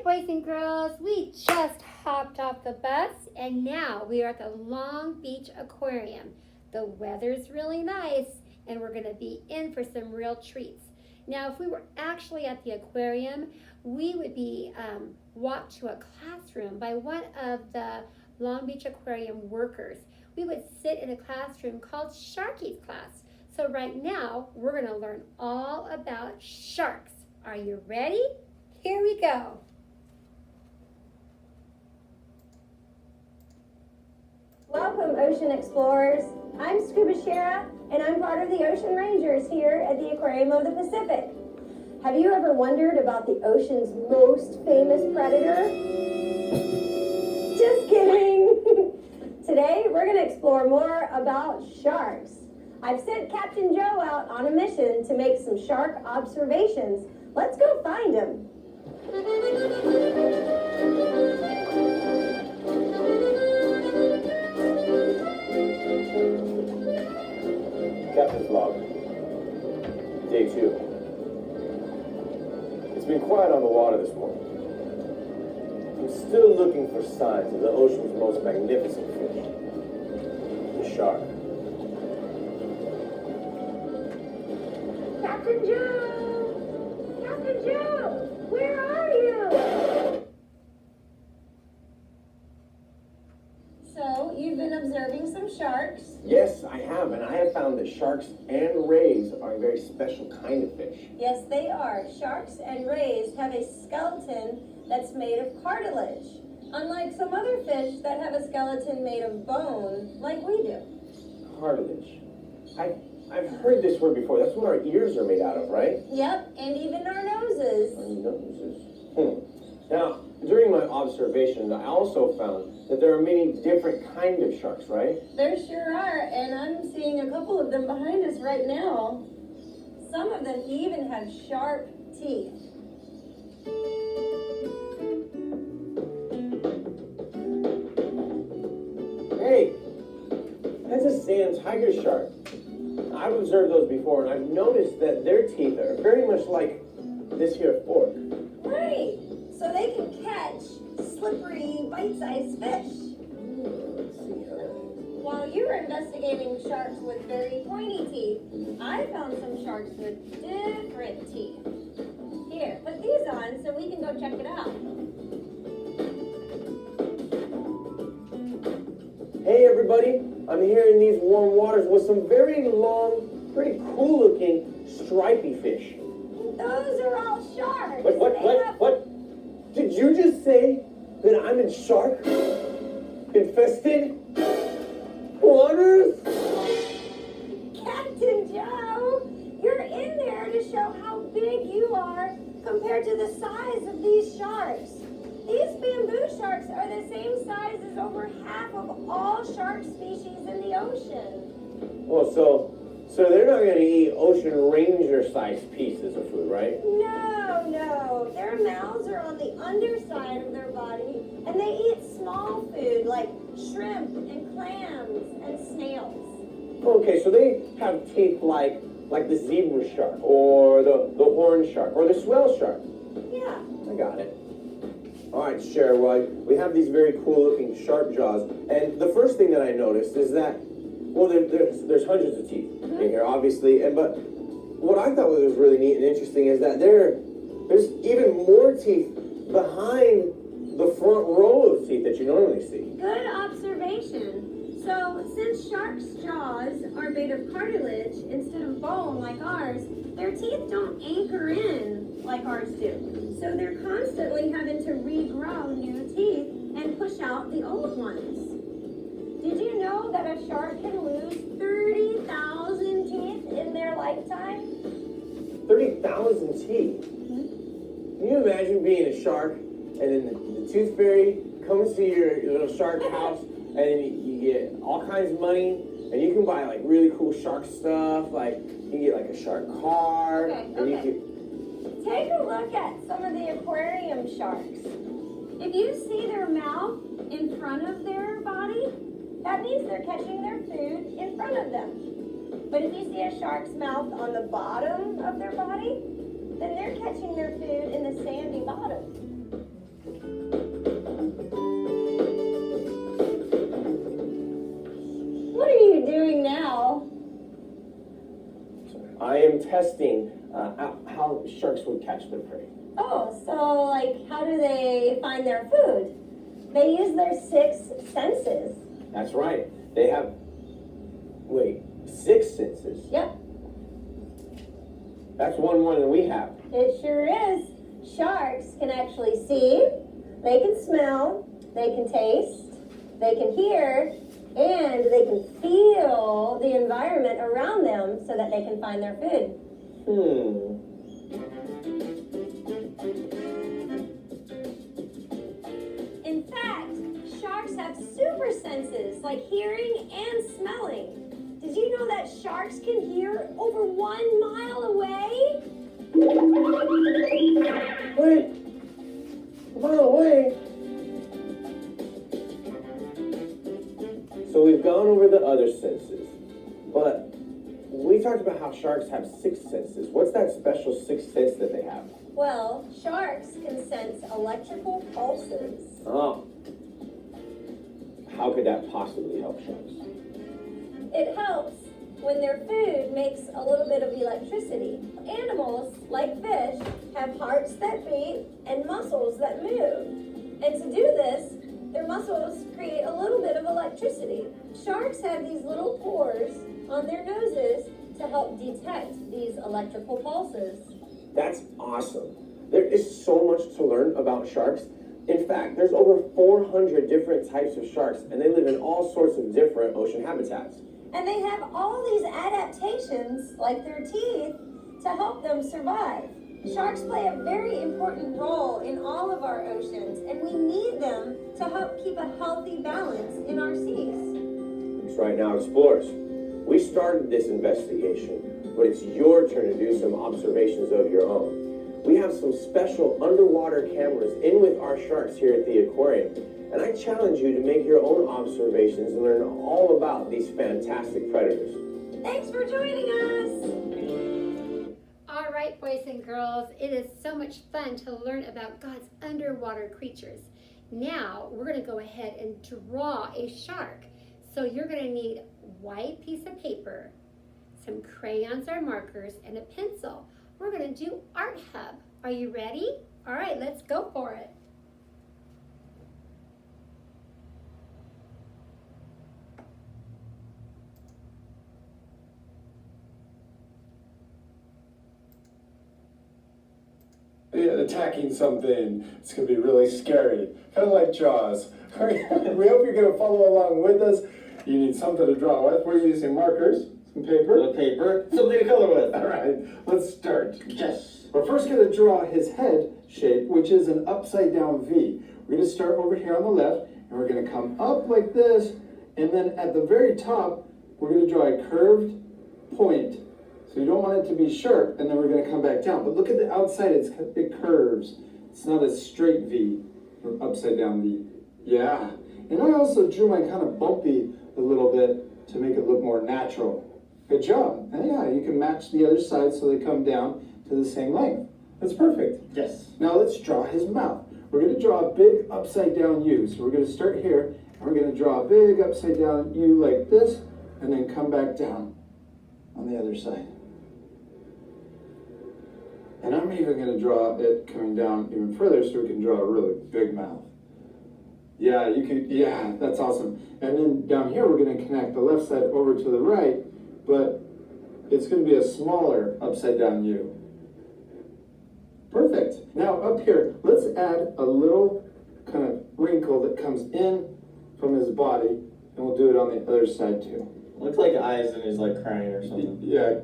right, boys and girls, we just hopped off the bus and now we are at the Long Beach Aquarium. The weather's really nice and we're going to be in for some real treats. Now, if we were actually at the aquarium, we would be walked to a classroom by one of the Long Beach Aquarium workers. We would sit in a classroom called Sharky's class. So right now, we're going to learn all about sharks. Are you ready? Here we go. Welcome, Ocean Explorers. I'm Scuba Shara, and I'm part of the Ocean Rangers here at the Aquarium of the Pacific. Have you ever wondered about the ocean's most famous predator? Just kidding! Today, we're going to explore more about sharks. I've sent Captain Joe out on a mission to make some shark observations. Let's go find him. Captain's log. Day 2. It's been quiet on the water this morning. I'm still looking for signs of the ocean's most magnificent fish, the shark. Captain Joe! Captain Joe! Where are you? So, you've been observing some sharks. Yes, I have, and I have found that sharks and rays are a very special kind of fish. Yes, they are. Sharks and rays have a skeleton that's made of cartilage, unlike some other fish that have a skeleton made of bone, like we do. Cartilage. I've heard this word before. That's what our ears are made out of, right? Yep, and even our noses. Our noses. Now, during my observations, I also found that there are many different kinds of sharks, right? There sure are, and I'm seeing a couple of them behind us right now. Some of them even have sharp teeth. Hey, that's a sand tiger shark. I've observed those before, and I've noticed that their teeth are very much like this here fork. Right, so they can catch slippery, bite-sized fish. Let's see how that is. While you were investigating sharks with very pointy teeth, I found some sharks with different teeth. Here, put these on so we can go check it out. Hey everybody, I'm here in these warm waters with some very long, pretty cool looking stripy fish. Those are all sharks. What? Did you just say that I'm in shark infested waters? Captain Joe, you're in there to show how big you are compared to the size of these sharks. These bamboo sharks are the same size as over half of all shark species in the ocean. Well, so they're not going to eat ocean ranger sized pieces of food, right? No. Their mouths are on the underside of their body, and they eat small food like shrimp and clams and snails. Okay, so they have teeth like the zebra shark or the horn shark or the swell shark. Yeah. I got it. All right, Cher, well, we have these very cool-looking sharp jaws, and the first thing that I noticed is that, well, there's hundreds of teeth in here, obviously, but what I thought was really neat and interesting is that there's even more teeth behind the front row of teeth that you normally see. Good observation. So, since sharks' jaws are made of cartilage instead of bone like ours, their teeth don't anchor in like ours do. So they're constantly having to regrow new teeth and push out the old ones. Did you know that a shark can lose 30,000 teeth in their lifetime? 30,000 teeth? Can you imagine being a shark and then the tooth fairy comes to your little shark house and you get all kinds of money and you can buy like really cool shark stuff, like you can get like a shark car. And you can... Take a look at some of the aquarium sharks. If you see their mouth in front of their body, that means they're catching their food in front of them. But if you see a shark's mouth on the bottom of their body, then they're catching their food in the sandy bottom. testing how sharks would catch their prey. Oh, so like how do they find their food? They use their 6 senses. That's right. They have, 6 senses. Yep, That's one more than we have. it sure is. Sharks can actually see, they can smell, they can taste, they can hear, and they can feel the environment around them so that they can find their food. In fact, sharks have super senses like hearing and smelling. Did you know that sharks can hear over 1 mile away? Wait, a mile away? So we've gone over the other senses, but we talked about how sharks have 6 senses. What's that special 6th sense that they have? Well, sharks can sense electrical pulses. Oh. How could that possibly help sharks? It helps when their food makes a little bit of electricity. Animals, like fish, have hearts that beat and muscles that move. And to do this, their muscles create a little bit of electricity. Sharks have these little pores on their noses to help detect these electrical pulses. That's awesome. There is so much to learn about sharks. In fact, there's over 400 different types of sharks, and they live in all sorts of different ocean habitats. And they have all these adaptations, like their teeth, to help them survive. Sharks play a very important role in all of our oceans, and we need them to help keep a healthy balance in our seas. That's right. Now, explorers, we started this investigation, but it's your turn to do some observations of your own. We have some special underwater cameras in with our sharks here at the aquarium, and I challenge you to make your own observations and learn all about these fantastic predators. Thanks for joining us! All right, boys and girls, it is so much fun to learn about God's underwater creatures. Now, we're going to go ahead and draw a shark. So you're going to need a white piece of paper, some crayons or markers, and a pencil. We're going to do Art Hub. Are you ready? All right, let's go for it. Attacking something. It's going to be really scary. Kind of like Jaws. All right, we hope you're going to follow along with us. You need something to draw with. We're using markers, some paper. Something to color with. All right, let's start. Yes. We're first going to draw his head shape, which is an upside down V. We're going to start over here on the left, and we're going to come up like this, and then at the very top, we're going to draw a curved point. So you don't want it to be sharp, and then we're going to come back down. But look at the outside, it curves. It's not a straight V, or upside down V. Yeah. And I also drew mine kind of bumpy a little bit to make it look more natural. Good job. And yeah, you can match the other side so they come down to the same length. That's perfect. Yes. Now let's draw his mouth. We're going to draw a big upside down U. So we're going to start here, and we're going to draw a big upside down U like this, and then come back down on the other side. And I'm even going to draw it coming down even further so we can draw a really big mouth. Yeah, yeah, that's awesome. And then down here, we're going to connect the left side over to the right, but it's going to be a smaller upside down U. Perfect. Now up here, let's add a little kind of wrinkle that comes in from his body, and we'll do it on the other side too. Looks like eyes and he's like crying or something. Yeah.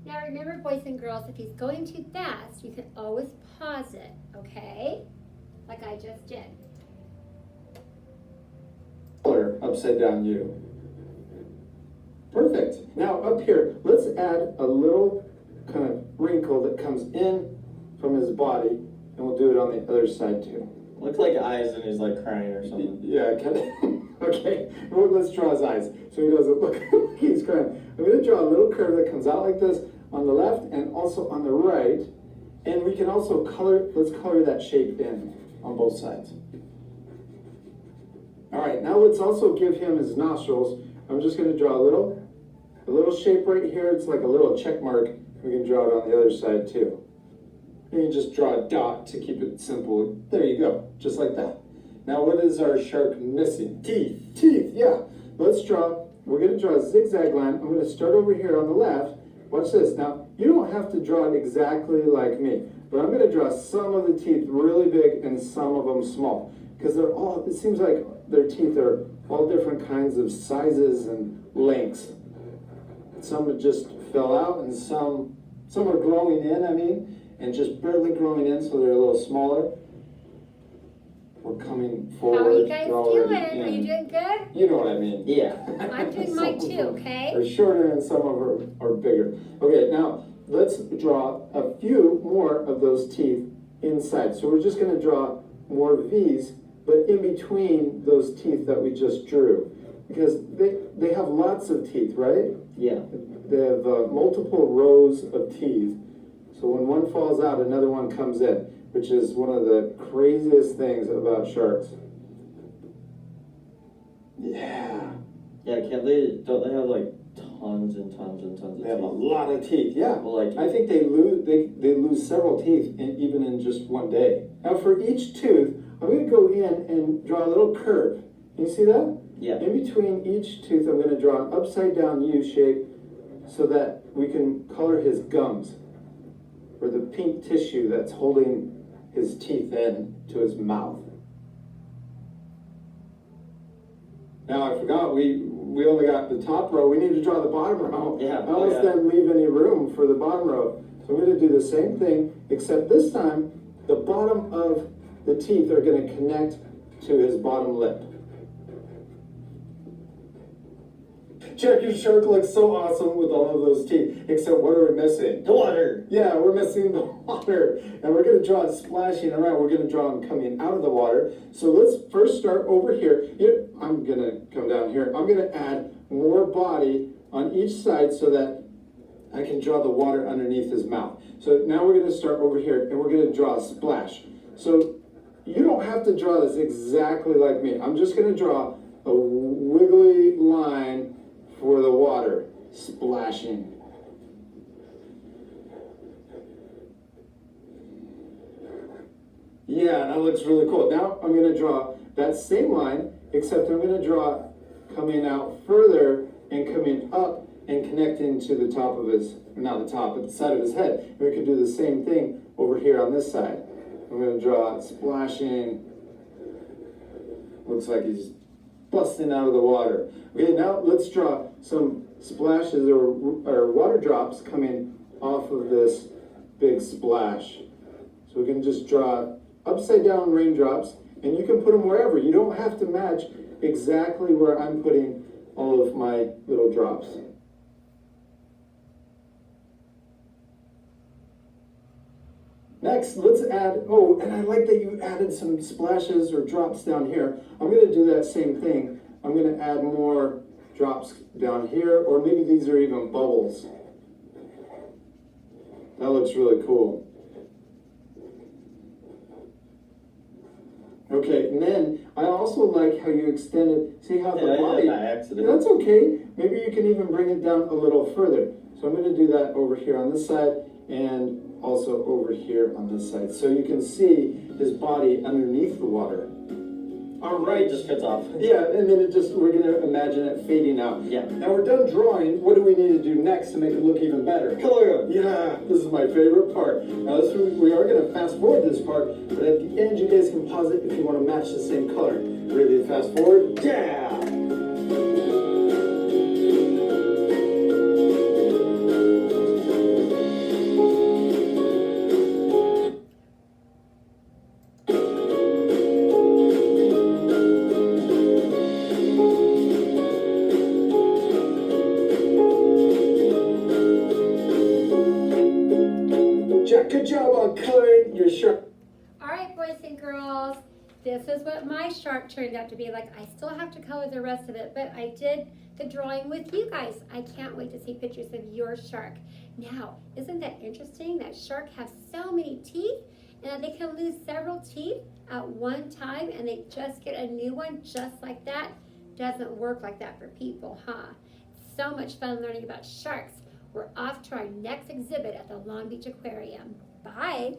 Now remember, boys and girls, if he's going too fast, you can always pause it, okay? Like I just did. Upside down U. Perfect. Now up here, let's add a little kind of wrinkle that comes in from his body, and we'll do it on the other side too. Looks like eyes and he's like crying or something. Yeah, okay. Well, let's draw his eyes so he doesn't look like he's crying. I'm going to draw a little curve that comes out like this on the left and also on the right. And we can also let's color that shape in on both sides. All right, now let's also give him his nostrils. I'm just going to draw a little shape right here. It's like a little check mark We can draw it on the other side too. And you just draw a dot to keep it simple. There you go, just like that. Now what is our shark missing? Teeth. Teeth, yeah. Let's draw, we're gonna draw a zigzag line. I'm gonna start over here on the left. Watch this. Now, you don't have to draw it exactly like me, but I'm gonna draw some of the teeth really big and some of them small. Because they're all, it seems like their teeth are all different kinds of sizes and lengths. Some just fell out and some are growing in, and just barely growing in, so they're a little smaller. We're coming forward. How are you guys already doing? Are you doing good? You know what I mean. Yeah. I'm doing mine too, okay? They're shorter and some of them are bigger. Okay, now let's draw a few more of those teeth inside. So we're just going to draw more V's, but in between those teeth that we just drew. Because they have lots of teeth, right? Yeah. They have multiple rows of teeth. So when one falls out, another one comes in, which is one of the craziest things about sharks. Yeah. Yeah, don't they have like tons and tons and tons of They have a teeth? lot of teeth, yeah. Well, like, I think they lose several teeth even in just one day. Now for each tooth, I'm going to go in and draw a little curve. Can you see that? yeah. In between each tooth, I'm going to draw an upside down U shape so that we can color his gums, or the pink tissue that's holding his teeth in to his mouth. Now I forgot, we only got the top row. We need to draw the bottom row. Yeah. I almost didn't leave any room for the bottom row. So I'm going to do the same thing, except this time the bottom of the teeth are going to connect to his bottom lip. Check, your shark looks so awesome with all of those teeth, except what are we missing? The water. Yeah, we're missing the water. And we're going to draw it splashing around. We're going to draw him coming out of the water. So let's first start over here. I'm going to come down here. I'm going to add more body on each side so that I can draw the water underneath his mouth. So now we're going to start over here and we're going to draw a splash. So you don't have to draw this exactly like me. I'm just going to draw a wiggly line for the water splashing. Yeah, that looks really cool. Now I'm going to draw that same line, except I'm going to draw coming out further and coming up and connecting to the top of his, not the top, but the side of his head. And we can do the same thing over here on this side. I'm going to draw splashing. Looks like he's busting out of the water. Okay, now let's draw some splashes or water drops coming off of this big splash. So we can just draw upside down raindrops, and you can put them wherever. You don't have to match exactly where I'm putting all of my little drops. Next, let's add, oh, and I like that you added some splashes or drops down here. I'm going to do that same thing. I'm going to add more drops down here, or maybe these are even bubbles. That looks really cool. Okay, and then I also like how you extended, see how the body, by accident. that's okay. Maybe you can even bring it down a little further. So I'm going to do that over here on this side and also over here on this side. So you can see his body underneath the water. All right. It just cuts off. Yeah, and then we're going to imagine it fading out. Yeah. Now we're done drawing. What do we need to do next to make it look even better? Color him. Yeah, this is my favorite part. Now we are going to fast forward this part, but at the end you guys can pause it if you want to match the same color. Ready to fast forward? Yeah! Good job on coloring your shark. All right, boys and girls, this is what my shark turned out to be like. I still have to color the rest of it, but I did the drawing with you guys. I can't wait to see pictures of your shark. Now, isn't that interesting that sharks have so many teeth and that they can lose several teeth at one time and they just get a new one just like that? Doesn't work like that for people, huh? So much fun learning about sharks. We're off to our next exhibit at the Long Beach Aquarium. Bye.